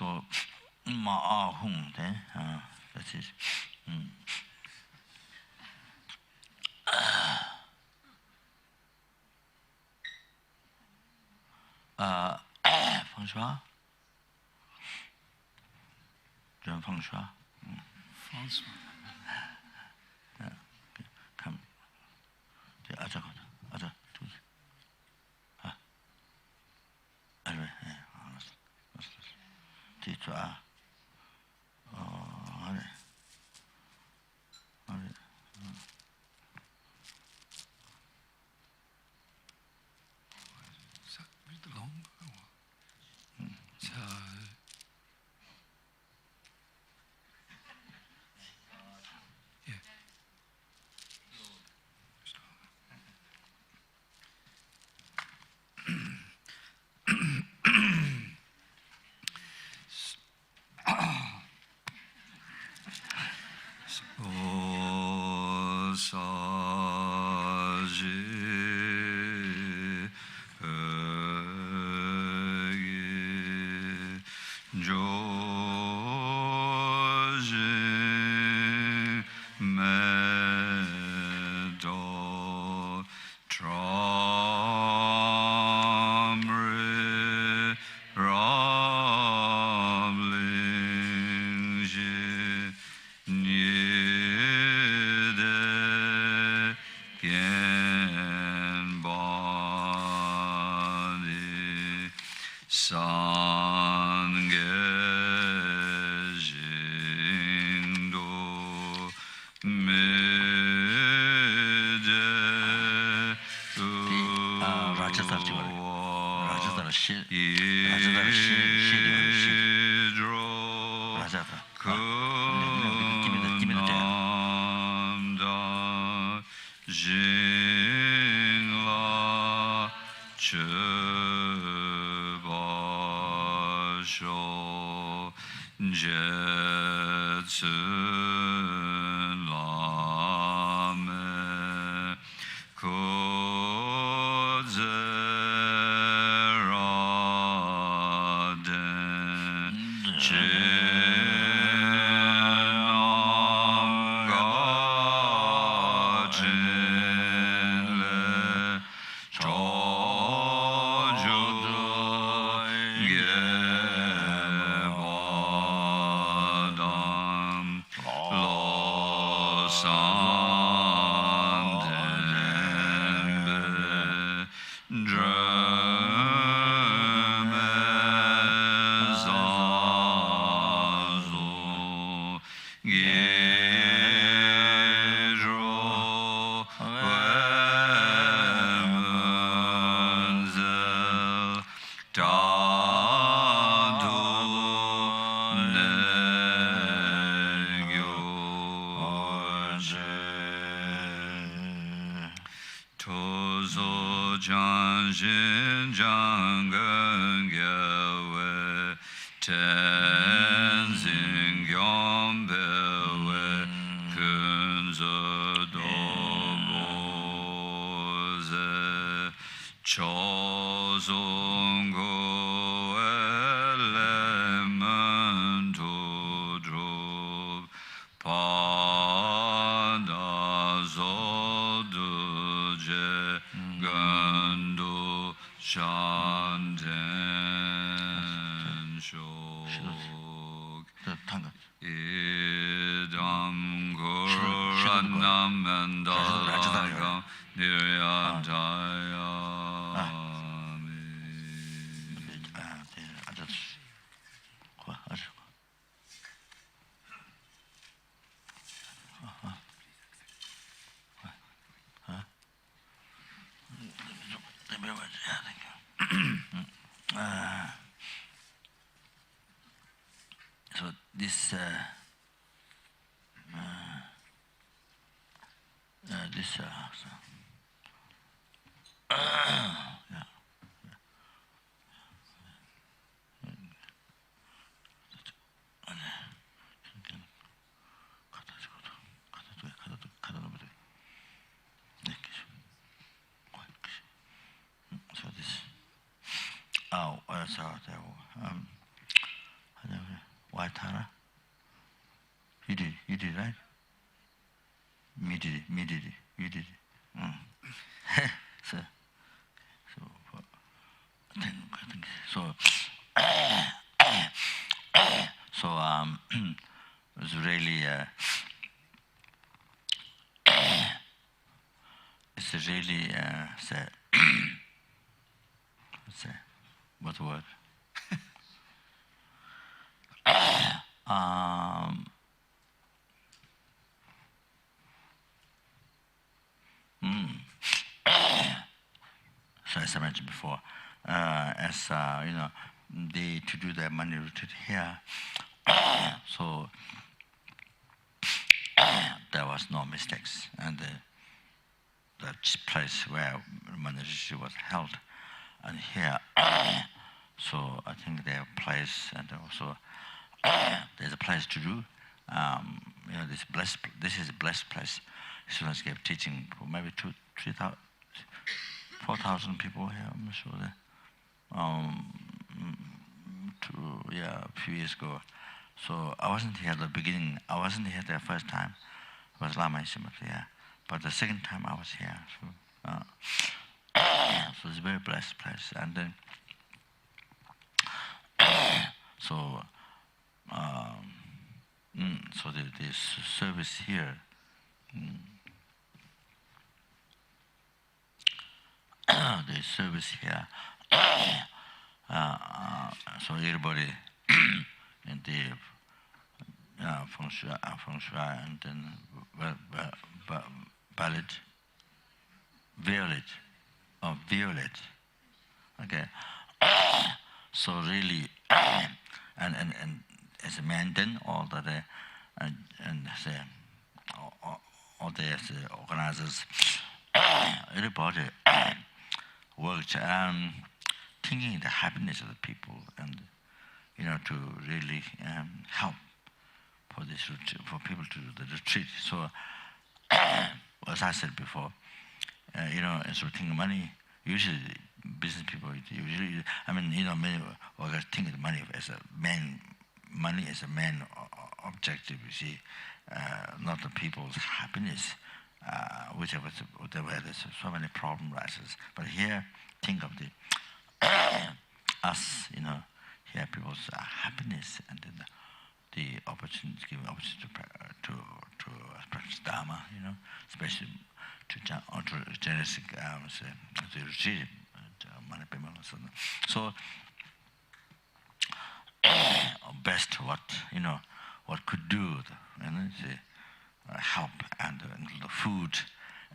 so ma hung then. That is. Feng Shui. John Feng Shui. Feng Shui. Come. Acha. So this Vajra. You did, right? Me did it, you did it. so, I think so. So it was really, it's really, what word? um, So as I mentioned before, to do the money retreat here, so there was no mistakes, and the place where money retreat was held, and here, so I think there's a place, and also there's a place to do. This is a blessed place. Students gave teaching for maybe 3,000. 4,000 people here, I'm sure. A few years ago. So I wasn't here at the beginning. I wasn't here the first time. It was Lama Zopa here. But the second time I was here. So it's a very blessed place. And then, so the service here. The service here. So everybody in the feng shui, and then violet. Okay. So really, and as a man, then all the and say all the organizers, everybody worked thinking the happiness of the people, and to really help for this for people to do the retreat. So as I said before, instead of thinking money, usually business people usually, many workers think of money as a main objective. You see, not the people's happiness. Whichever there's so many problem rises, but here think of the us, here people's happiness, and then the opportunity, giving opportunity to practice Dharma, especially to generous the retreat, Peme. So best what could do, help, and the food,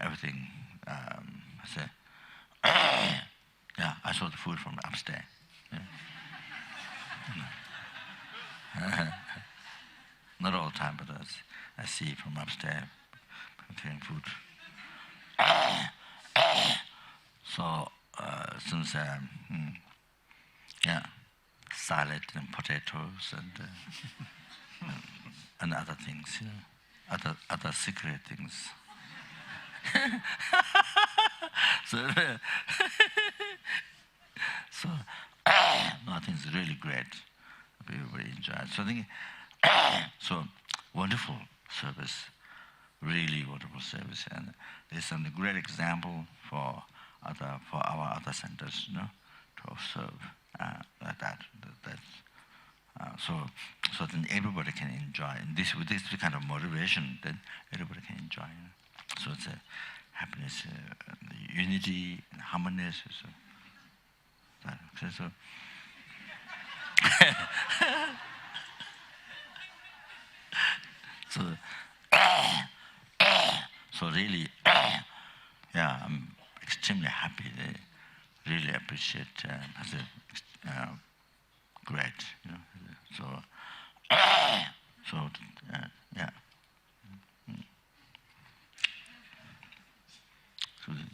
everything. I saw the food from upstairs. Not all the time, but I see from upstairs, preparing food. So since salad and potatoes and other things, other secret things. So I think it's really great. Everybody enjoyed. So I think so wonderful service, really wonderful service, and there's some great example for our other centers, to observe like that. So then everybody can enjoy. And with this kind of motivation, then everybody can enjoy. So it's a happiness, unity, and harmony. So really, I'm extremely happy. They really appreciate. Great, So, yeah. So the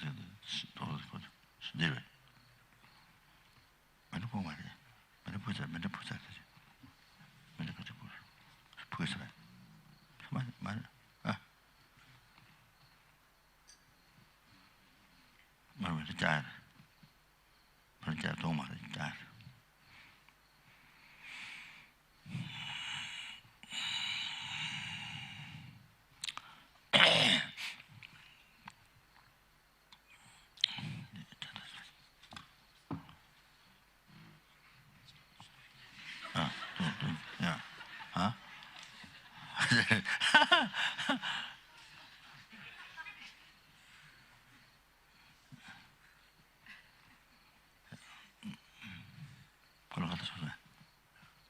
바로 갖다 줘서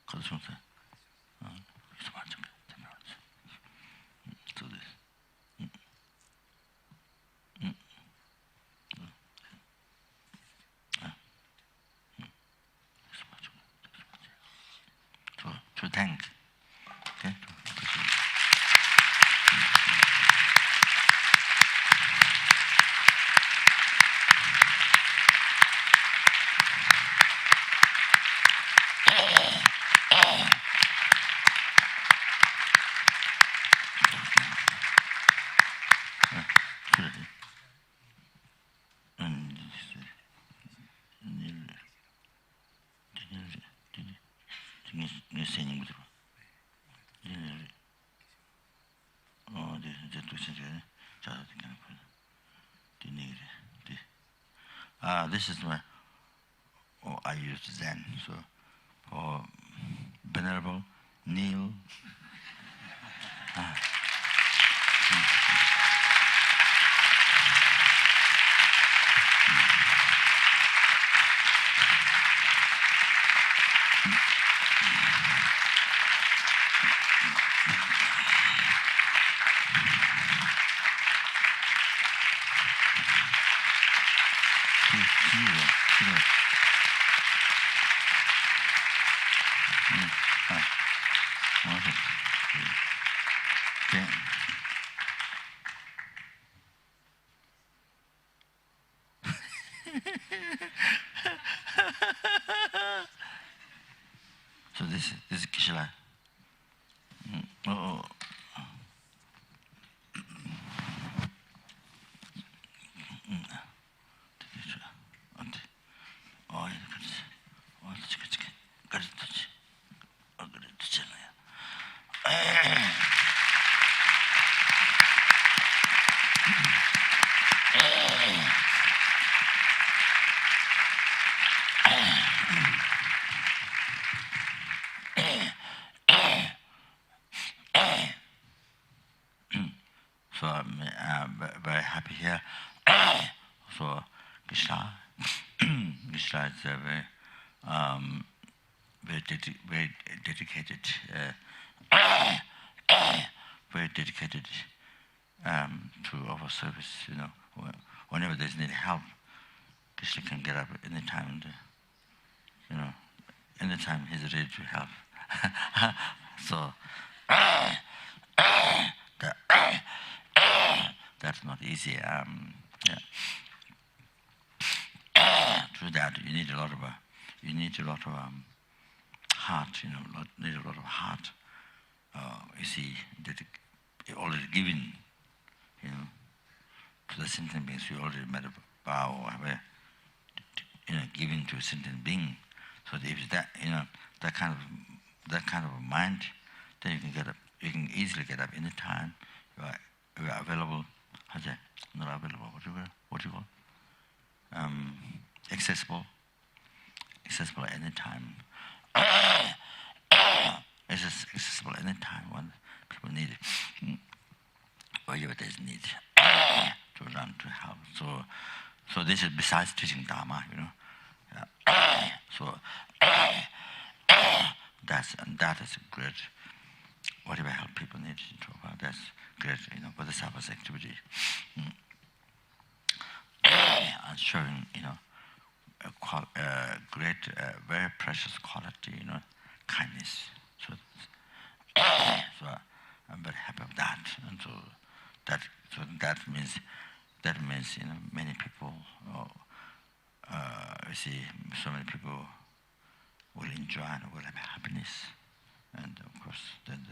갖다 줘서 여기서 맞춰 do this to thank okay this is my I use Zen so for venerable kneel So this is Kishila. Oh. So I'm very happy here. So Krishna is a very dedicated, very dedicated to our service. You know, whenever there's need help, Krishna can get up anytime. And, you know, anytime he's ready to help. So that's not easy. Yeah. To that you need a lot of heart. You know, need a lot of heart. You see, already given. You know, to the sentient beings, we already made a vow. Giving to a sentient being. So if that, that kind of mind, then you can get up. You can easily get up anytime. You are available. How's that? Not available. What do you call? Accessible at any time. It's just accessible any time when people need it. Wherever there's need to run to help. So this is besides teaching Dharma, So that is great. Whatever help people need to talk about, that's great, Bodhisattva's activity. And showing, a great, very precious quality, kindness. So I'm very happy of that. And so that means, many people, you see, so many people will enjoy and will have happiness. And of course, then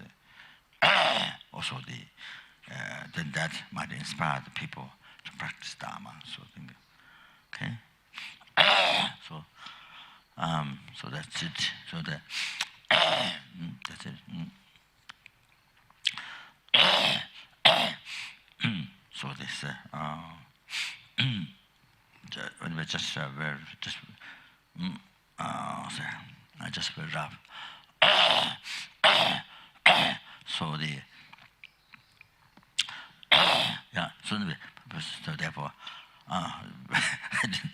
also then that might inspire the people to practice Dharma. So okay. So that's it. So that's it. So this when we just I just very rough. So yeah. So therefore, I didn't.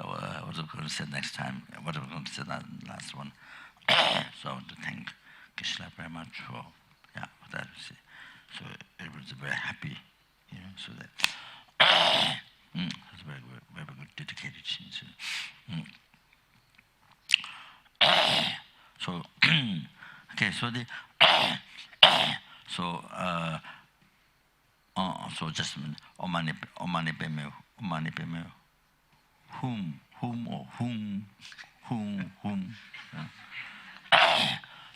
What I'm going to say next time? What I'm going to say that last one. So I want to thank Krishna very much for that. See. So everyone's very happy, So that it's very good dedicated. So okay, so the so so just a minute. Omani Peme, whom or whom.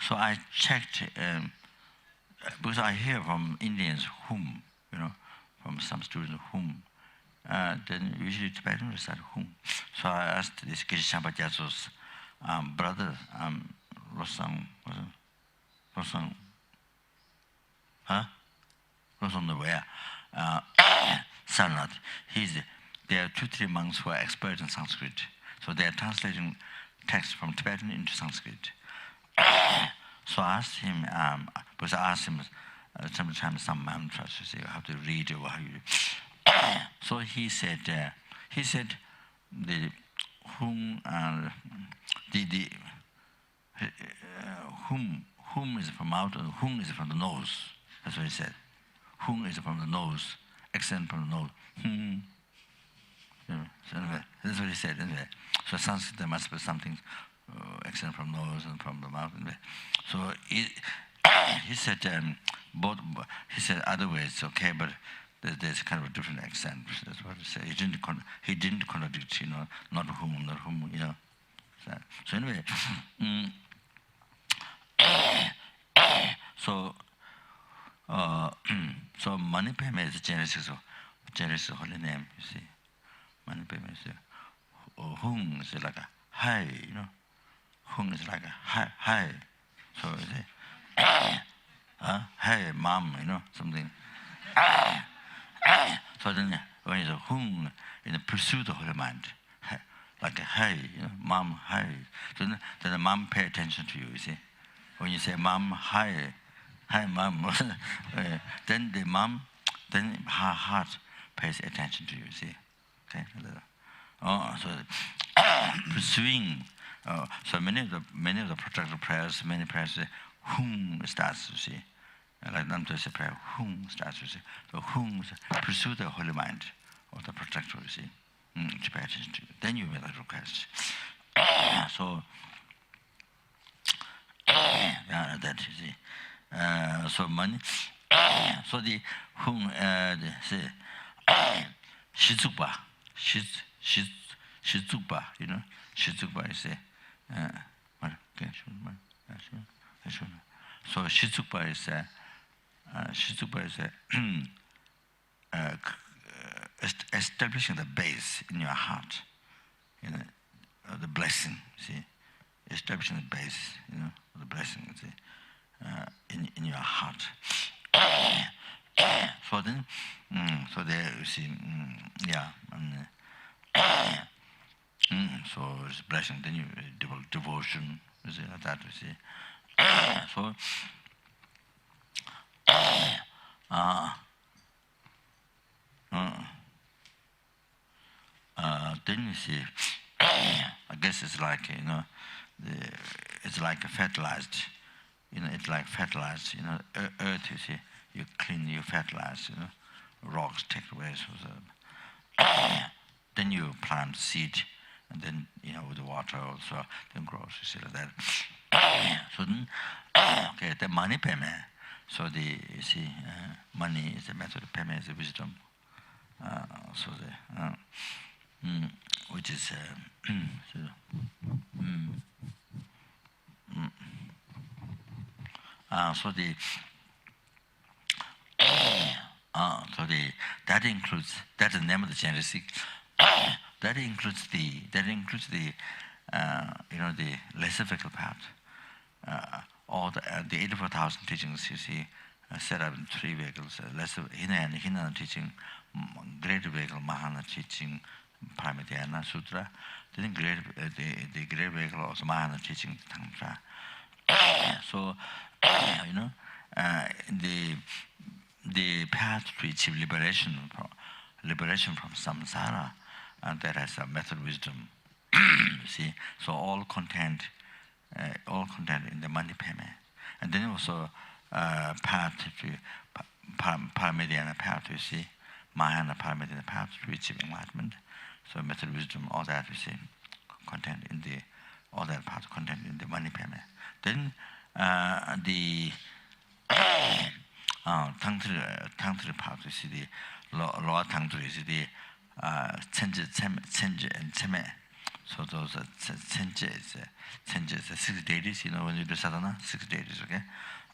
So I checked because I hear from Indians whom, from some students whom. Then usually Tibetan will start whom. So I asked this Geshe Gyatso's brother, Rosang, Rosang the where? Sanat. There are 2-3 monks who are expert in Sanskrit. So they are translating text from Tibetan into Sanskrit. So I asked him, because I asked him sometimes some mantras, you say, how to read or how you. So he said the whom whom is from out and whom is from the nose. That's what he said. Whom is from the nose, accent from the nose. So anyway, that's what he said. Anyway, so Sanskrit there must be something accent from nose and from the mouth. Anyway. So he said both. He said other ways okay, but there's kind of a different accent. That's what he said. He didn't contradict, not whom, So anyway, so so Mani Peme is Genesis holy name. You see, Mani Peme is whom is like a hi, whom is like a hi. So you say, hey mom, something. So then when you say whom in the pursuit of the mind, like hey, mom, hi. So then the mom pay attention to you, see. When you say mom, hi mom, then the mom, then her heart pays attention to you, see. Okay. So pursuing. So many of the protective prayers, many prayers say whom starts, you see. Like Namto prayer, whom starts, you see. So whom pursue the holy mind of the protector, you see. To pay attention to you. Then you make a request. So that you see. So money. So the whom say Shizuba. Shizuba, Shizuba is so Shizuba is establishing the base in your heart, the blessing. See, establishing the base, the blessing. See, in your heart. So then, so there you see, so it's blessing. Then you develop devotion. You see like that. You see. So. Then you see, I guess it's like it's like a fertilized, it's like fertilized, earth. You see, you clean, you fertilize, rocks take away. So then you plant seed, and then with the water also, then grows. You see like that. So then, okay, the money payment. So you see, money is the method of payment, is the wisdom. So which is that includes, that's the name of the genesis. that includes the the lesser vehicle part. All the 84,000 teachings you see set up in 3 vehicles. Lesser Hinayana teaching, great vehicle Mahana teaching, Paramitayana Sutra. Then the great vehicle also Mahana teaching Tantra. So the path to achieve liberation from samsara, and that has a method wisdom. You see, so all contained in the money payment, and then also path to paramediana path. You see, Mahayana paramediana path to achieve enlightenment. So method wisdom, all that you see, contained in the all that part contained in the money payment. Then the tangtri part, you see the lower tangtri, you see the chenji and cheme. So those chenji is 6 deities, you know, when you do sadhana, 6 deities, okay?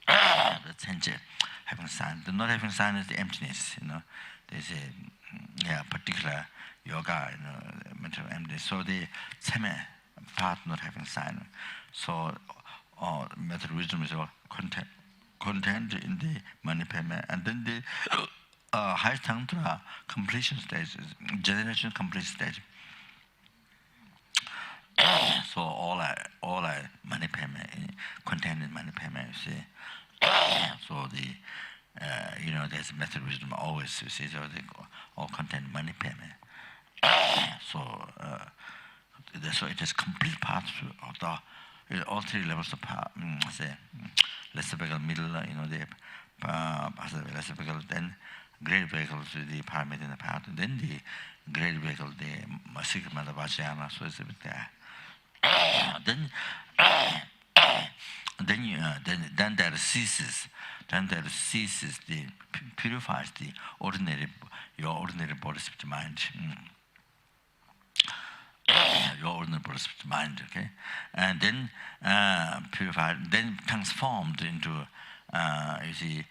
The chenji, having sign. The not having sign is the emptiness, you know. There's a particular yoga, you know, mental emptiness. So the cheme part not having sign. So method wisdom is all contained in the money payment. And then the high tantra completion stage is generation complete stage. So all money payment contained in money payment, you see. So the you know, there's method wisdom always, you see, so they all contain money payment. So so it is complete path of the all 3 levels of power. Say lesser vehicle, middle, you know, the lesser vehicle, then great vehicle to the paramedian path, then the great vehicle, the secret mother Vajra, so it's a bit there. Then that ceases. Then that ceases the purifies the your ordinary body, spirit, mind. Your ordinary body, spirit, mind. Okay, and then purified, then transformed into you see,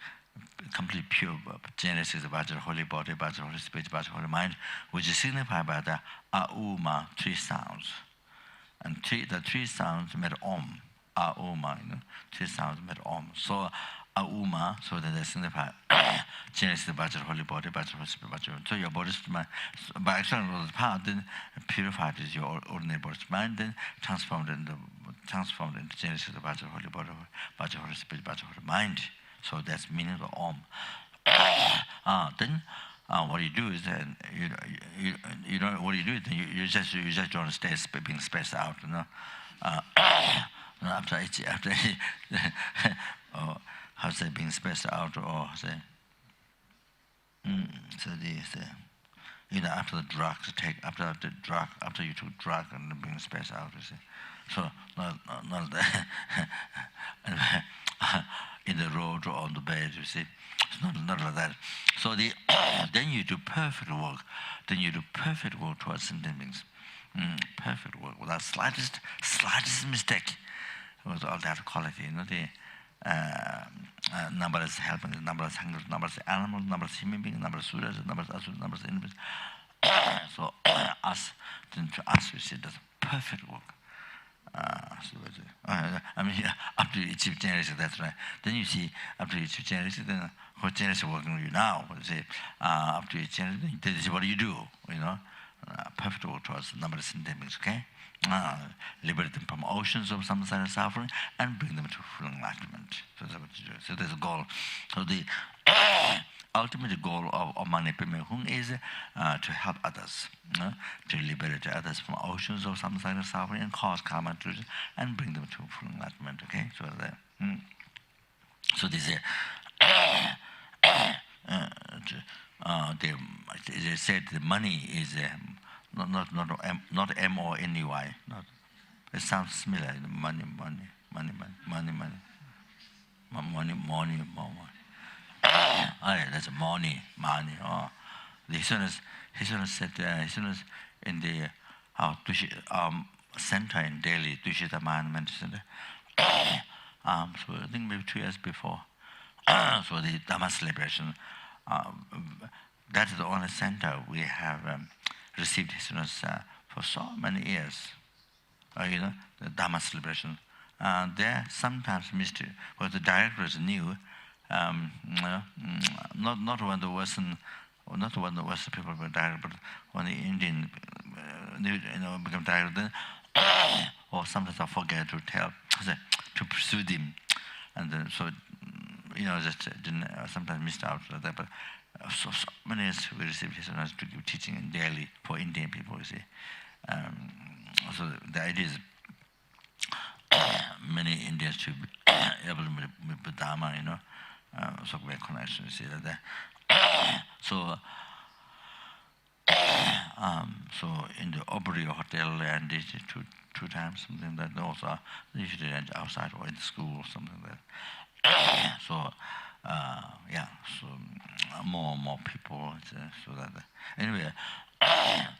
complete pure genesis of Vajra, holy body, Vajra, holy spirit, Vajra, holy mind, which is signified by the auma 3 sounds. And the 3 sounds made om. Auma, you know, 3 sounds made om. So auma, so that they signify genesis of Vajra, holy body, Vajra, holy spirit, Vajra. So your body's mind, by external power, then purified is your ordinary body's mind, then transformed into genesis of Vajra, holy body, Vajra, holy spirit, Vajra, holy mind. So that's meaning of om. Then what you do is then you don't, what you do is then you just don't stay being spaced out, you know. After how say being spaced out, or say so you know, after the drugs after you took drug and being spaced out, you see. So not in the road or on the bed, you see. It's not like that. So then you do perfect work. Then you do perfect work towards sentient beings. Perfect work without slightest mistake. With all that quality, you know, the numberless helpers, numberless hungers, numberless animals, numberless human beings, numberless sudras, numberless asuras, numberless enemies. So then to us, we see that's perfect work. I mean, up to each generation, that's right. Then you see, up to each generation, then what generation working with you now? What say, up to each generation, this is what you do, you know. Perfect work towards numberless sentient, okay? Liberate them from oceans of samsara suffering and bring them to full enlightenment. So that's what you do. So there's a goal. So the ultimate goal of Mani Peme Hung is to help others, to liberate others from oceans of samsara suffering and cause karma intrusion and bring them to full enlightenment. Okay, so that. So this is they said the money is not M-O-N-E-Y. Not, it sounds similar. Money. That's money. Oh, his son said his son in the center in Delhi, Dushita Management Center. So I think maybe 2 years before. So the Dhamma celebration. That is the only center we have received his for so many years. You know, the Dhamma celebration. There sometimes missed, but the directors knew. Not when the Western people were direct, but when the Indian, become direct, then, or sometimes I forget to tell, to pursue them, and then so just didn't sometimes missed out on that. But so many years we received his honors to give teaching in Delhi for Indian people. You see, so the idea is many Indians should be able to meet Dharma, so we connection. You see that. So. So in the Aubrey Hotel, and did it two times, something like that. Also, usually outside or in the school or something like that. So, so more and more people. So that anyway,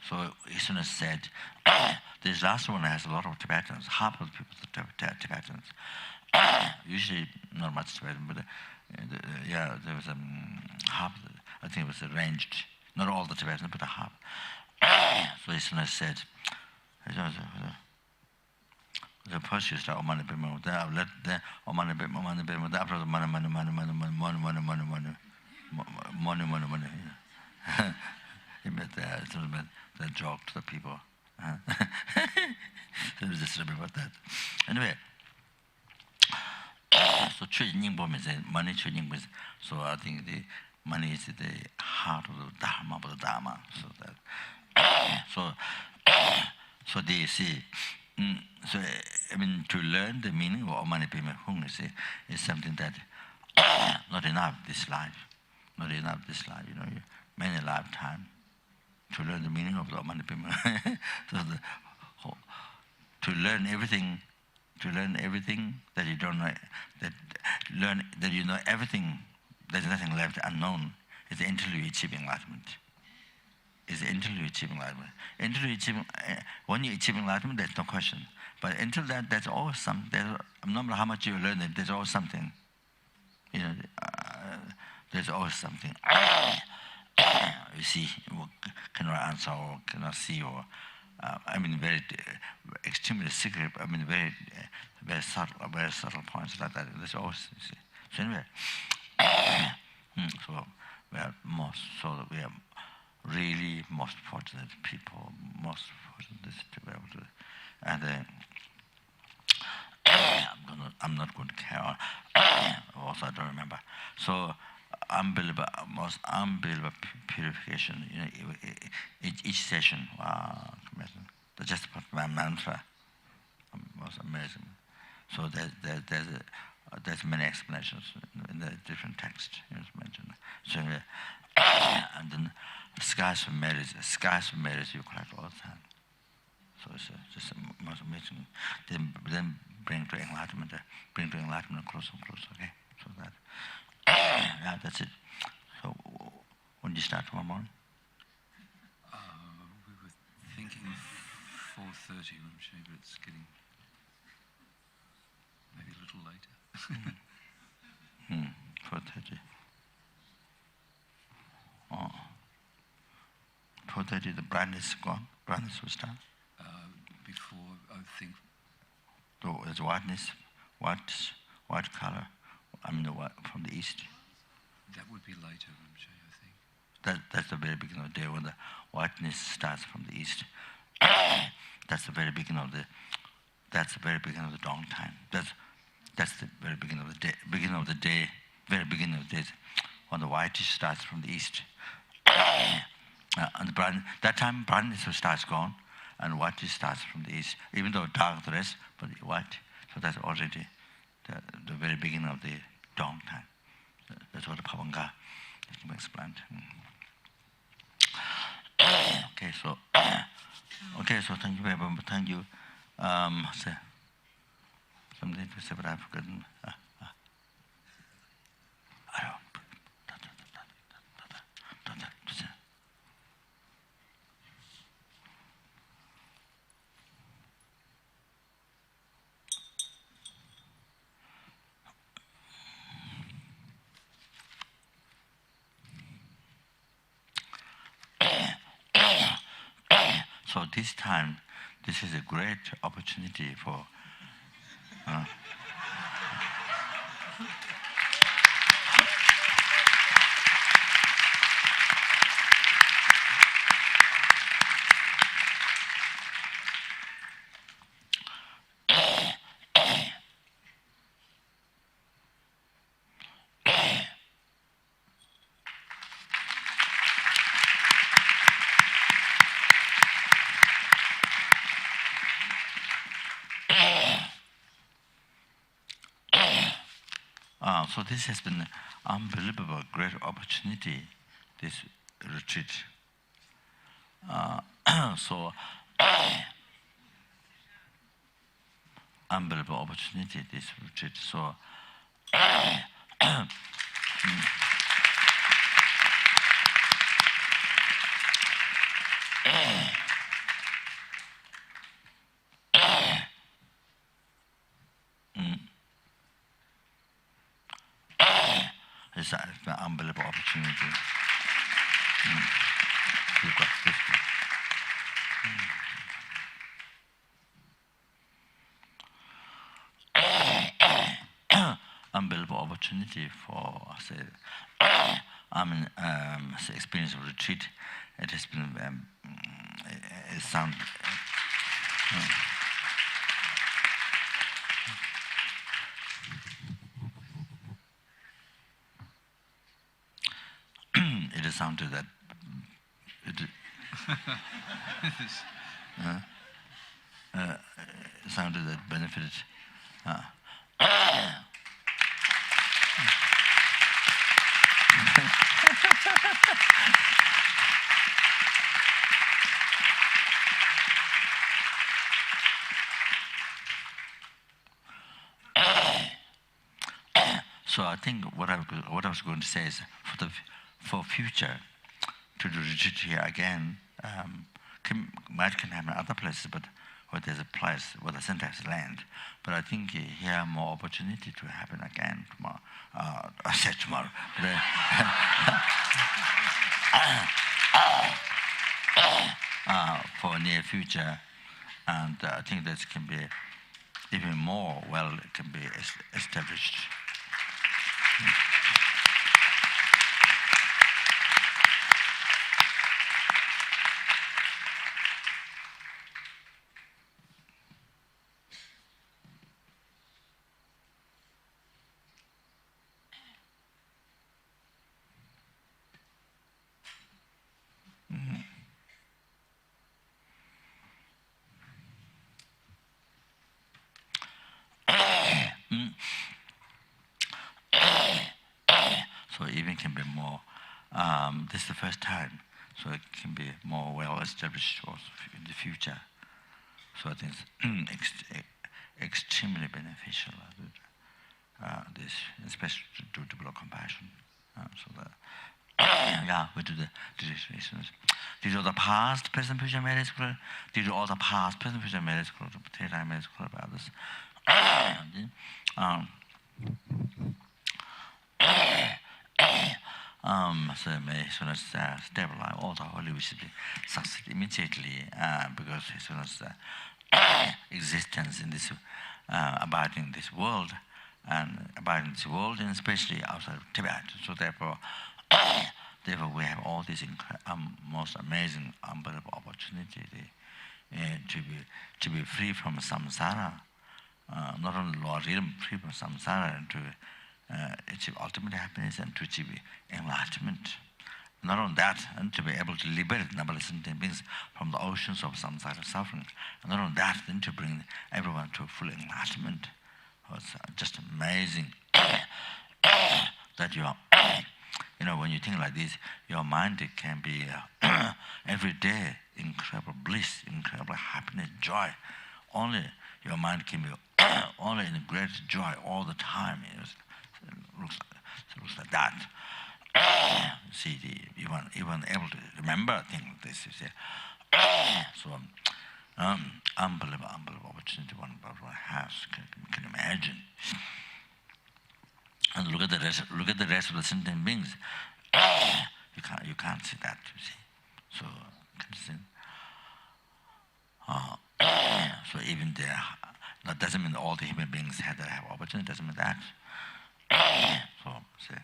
so Isuna said, this last one has a lot of Tibetans. Half of the people are Tibetans. Usually not much Tibetan, but there was half. I think it was arranged. Not all the Tibetans, but a half. So Isuna said, the first you start Omani Peme, then I've let the Omani Peme, after the money. He made that joke to the people. So just remember that. Anyway, so money so I think the money is the heart of the Dharma, so that so they see. So I mean, to learn the meaning of money payment hung is something that not enough this life, many lifetime to learn the meaning of the money payment. So to learn everything that you don't know, that you know everything. There's nothing left unknown. It's the until you achieve enlightenment. When you achieve enlightenment, there's no question. But until that, there's always some. No matter how much you learn it, there's always something. There's always something. You see, cannot answer or cannot see or. Very extremely secret. Very subtle points like that. There's always. You see. So anyway. So we are really most fortunate people, to be able to, and I'm not going to carry on. Also, I don't remember. So most unbelievable purification. Each session, wow, just one mantra was amazing. So there's many explanations in the different texts mentioned. So, and then skies of merits you collect all the time. So it's just most amazing. Then bring to enlightenment closer and closer. Okay, so that that's it. So when did you start tomorrow morning? We were thinking 4:30, I'm sure, but it's getting maybe a little later. 4:30. 4:30, the brightness is gone. Brightness will start. Before, I think. There's whiteness, white color. From the east. That would be later, I'm sure, I think. That's the very beginning of the day when the whiteness starts from the east. That's the very beginning of the. That's the very beginning of the dawn time. That's the very beginning of the day. Beginning of the day. Very beginning of the day, when the whitish starts from the east. And that time brightness starts gone, and whitish starts from the east. Even though dark the rest, but white. So that's already the very beginning of the dawn time. That's what the Pavanga explained. Okay, so thank you very much. Thank you. Something to say, but I've forgotten. So this time, this is a great opportunity for. So this has been unbelievable, great opportunity, this retreat. So unbelievable opportunity, this retreat. So it's an unbelievable opportunity. You've got 50. Unbelievable opportunity for say, say experience of retreat. It has been it sound. It is sounded that it sounded that benefited. So I think what I was going to say is for future to do retreat here again might can happen in other places, but where there's a place where the center has land. But I think here more opportunity to happen again tomorrow. I said tomorrow. For near future, and I think that can be even more well it can be established. So even can be more. This is the first time, so it can be more well established also in the future. So I think it's extremely beneficial. This, especially to develop compassion. So that yeah, we do the traditions. These are the past, present, future, marriage school. These are all the past, present, future, marriage school, daytime marriage school, others. So may as soon as stabilize all the holy wishes succeed immediately because as soon as existence in this abiding this world and abiding this world and especially outside of Tibet. So therefore we have all these most amazing, unbelievable opportunity to be free from samsara, not only Lord freedom, free from samsara and to achieve ultimate happiness and to achieve enlightenment. Not only that, and to be able to liberate numberless sentient beings from the oceans of samsara suffering. And not only that, then to bring everyone to full enlightenment. It's just amazing that you are, when you think like this, your mind it can be every day incredible bliss, incredible happiness, joy. Only your mind can be only in great joy all the time. It looks like that. See, even able to remember things like this. You see. So unbelievable opportunity one has. Can imagine. And look at the rest of the sentient beings. You can't see that. You see. So can you see? So even there, that doesn't mean all the human beings have opportunity. Doesn't mean that. So say.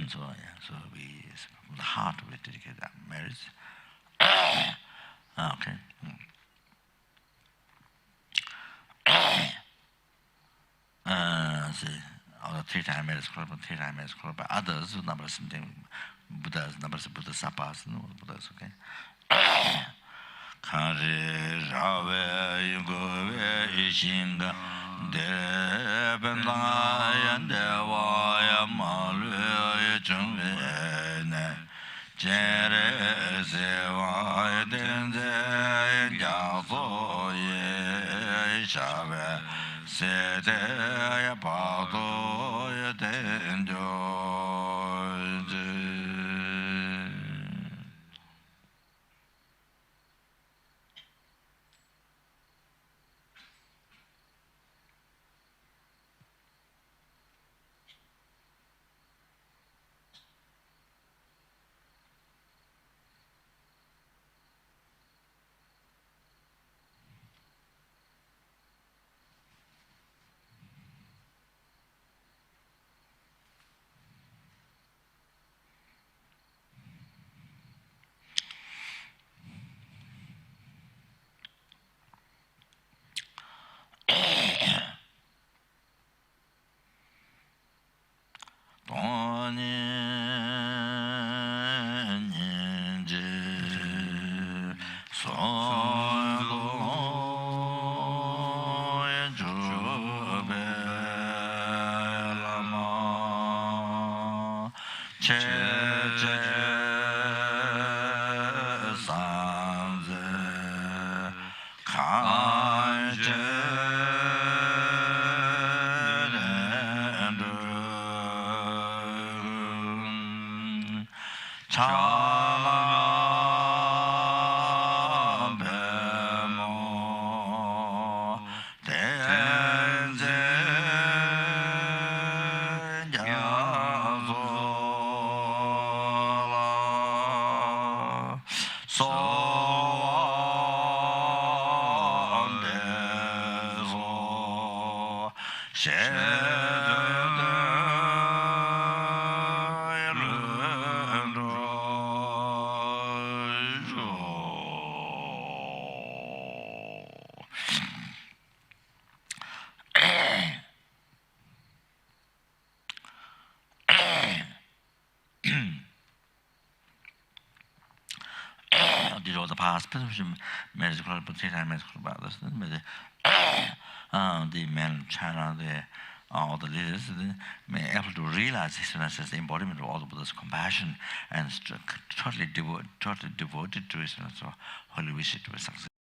So yeah, so we from the heart we dedicate that marriage. Okay. See, other three-time marriage club, but others number something Buddhas, numbers Buddha sapas, no Buddhas, okay. Kare rawe yugo we ishinga Debendang Dewa Malu Chungvene Jere Sewa Denze Yaso Ye Shabe Sede Pado Denjo. These are the past medical about this. The men of China, all the leaders, may be able to realize this as the embodiment of all the Buddha's compassion and totally devoted to his holy wish to be successful.